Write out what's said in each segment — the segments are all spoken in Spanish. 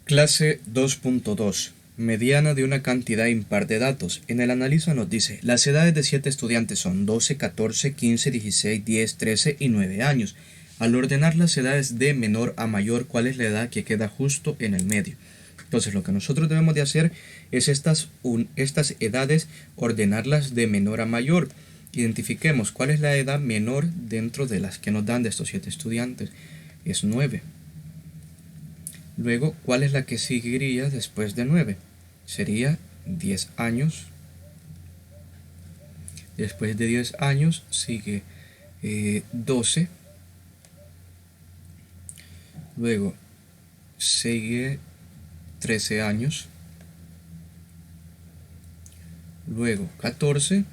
Clase 2.2. Mediana de una cantidad impar de datos. En el analiza nos dice, las edades de 7 estudiantes son 12, 14, 15, 16, 10, 13 y 9 años. Al ordenar las edades de menor a mayor, ¿cuál es la edad que queda justo en el medio? Entonces lo que nosotros debemos de hacer es estas edades ordenarlas de menor a mayor. Identifiquemos cuál es la edad menor dentro de las que nos dan de estos 7 estudiantes. Es 9. Luego, ¿cuál es la que seguiría después de 9? Sería 10 años. Después de 10 años sigue 12. Luego sigue 13 años. Luego 14.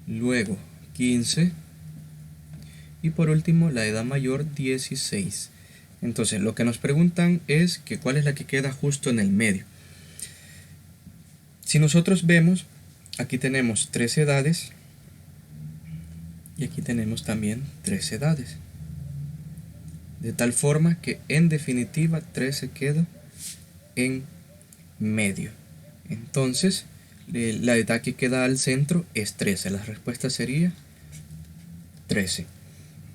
Luego 15. Y por último, la edad mayor, 16. Entonces, lo que nos preguntan es que cuál es la que queda justo en el medio. Si nosotros vemos, aquí tenemos 3 edades y aquí tenemos también 3 edades. De tal forma que en definitiva 13 queda en medio. Entonces, la edad que queda al centro es 13. La respuesta sería 13.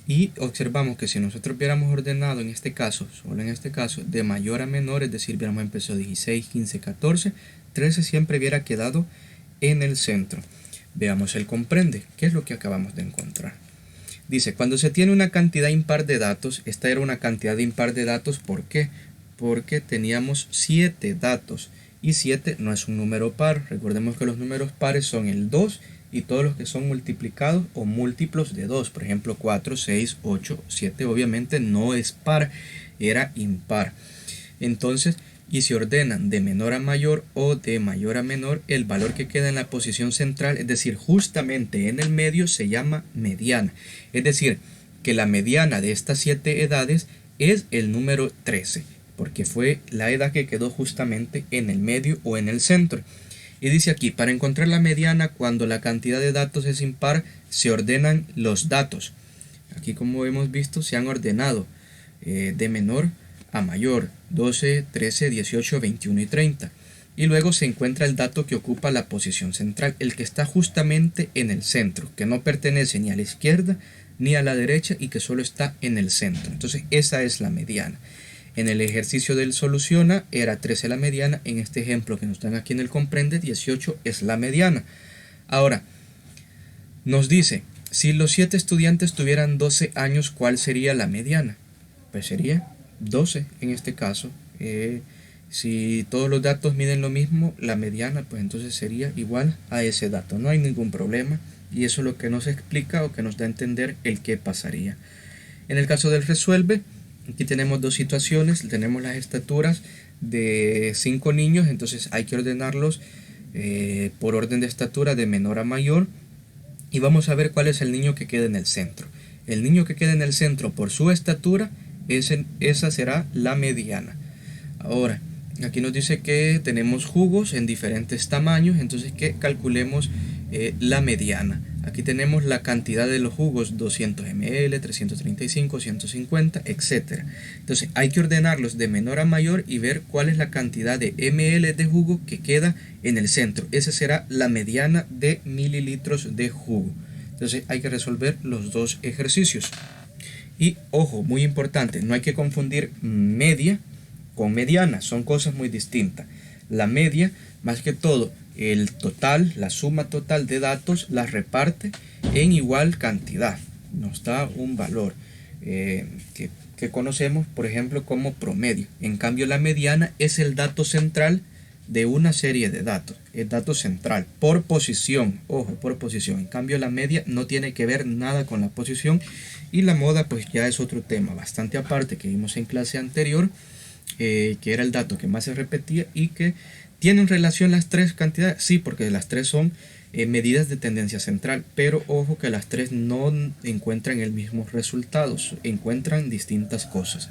Y observamos que si nosotros hubiéramos ordenado en este caso, solo en este caso, de mayor a menor, es decir, hubiéramos empezado 16, 15, 14, 13 siempre hubiera quedado en el centro. Veamos el comprende, que es lo que acabamos de encontrar. Dice, cuando se tiene una cantidad impar de datos, esta era una cantidad impar de datos, ¿por qué? Porque teníamos 7 datos, y 7 no es un número par. Recordemos que los números pares son el 2 y todos los que son multiplicados o múltiplos de 2, por ejemplo 4, 6, 8, 7, obviamente no es par, era impar. Entonces, y se ordenan de menor a mayor o de mayor a menor, el valor que queda en la posición central, es decir, justamente en el medio, se llama mediana. Es decir, que la mediana de estas 7 edades es el número 13, porque fue la edad que quedó justamente en el medio o en el centro. Y dice aquí, para encontrar la mediana cuando la cantidad de datos es impar, se ordenan los datos. Aquí, como hemos visto, se han ordenado de menor a mayor, 12, 13, 18, 21 y 30. Y luego se encuentra el dato que ocupa la posición central, el que está justamente en el centro, que no pertenece ni a la izquierda ni a la derecha y que solo está en el centro. Entonces, esa es la mediana. En el ejercicio del soluciona era 13 la mediana. En este ejemplo que nos dan aquí en el comprende, 18 es la mediana. Ahora, nos dice, si los 7 estudiantes tuvieran 12 años, ¿cuál sería la mediana? Pues sería 12 en este caso. Si todos los datos miden lo mismo, la mediana pues entonces sería igual a ese dato. No hay ningún problema y eso es lo que nos explica o que nos da a entender el qué pasaría. En el caso del resuelve, aquí tenemos dos situaciones. Tenemos las estaturas de 5 niños, entonces hay que ordenarlos por orden de estatura de menor a mayor. Y vamos a ver cuál es el niño que queda en el centro. El niño que queda en el centro por su estatura, esa será la mediana. Ahora, aquí nos dice que tenemos jugos en diferentes tamaños, entonces que calculemos la mediana. Aquí tenemos la cantidad de los jugos, 200 ml, 335, 150, etc. Entonces hay que ordenarlos de menor a mayor y ver cuál es la cantidad de ml de jugo que queda en el centro. Esa será la mediana de mililitros de jugo. Entonces hay que resolver los dos ejercicios. Y ojo, muy importante, no hay que confundir media con mediana, son cosas muy distintas. La media, más que todo, el total, la suma total de datos, la reparte en igual cantidad. Nos da un valor que conocemos, por ejemplo, como promedio. En cambio, la mediana es el dato central de una serie de datos. El dato central por posición, ojo, por posición. En cambio, la media no tiene que ver nada con la posición. Y la moda, pues ya es otro tema bastante aparte que vimos en clase anterior, que era el dato que más se repetía y que tienen relación las tres cantidades. Sí, porque las tres son medidas de tendencia central, pero ojo que las tres no encuentran el mismo resultado, encuentran distintas cosas.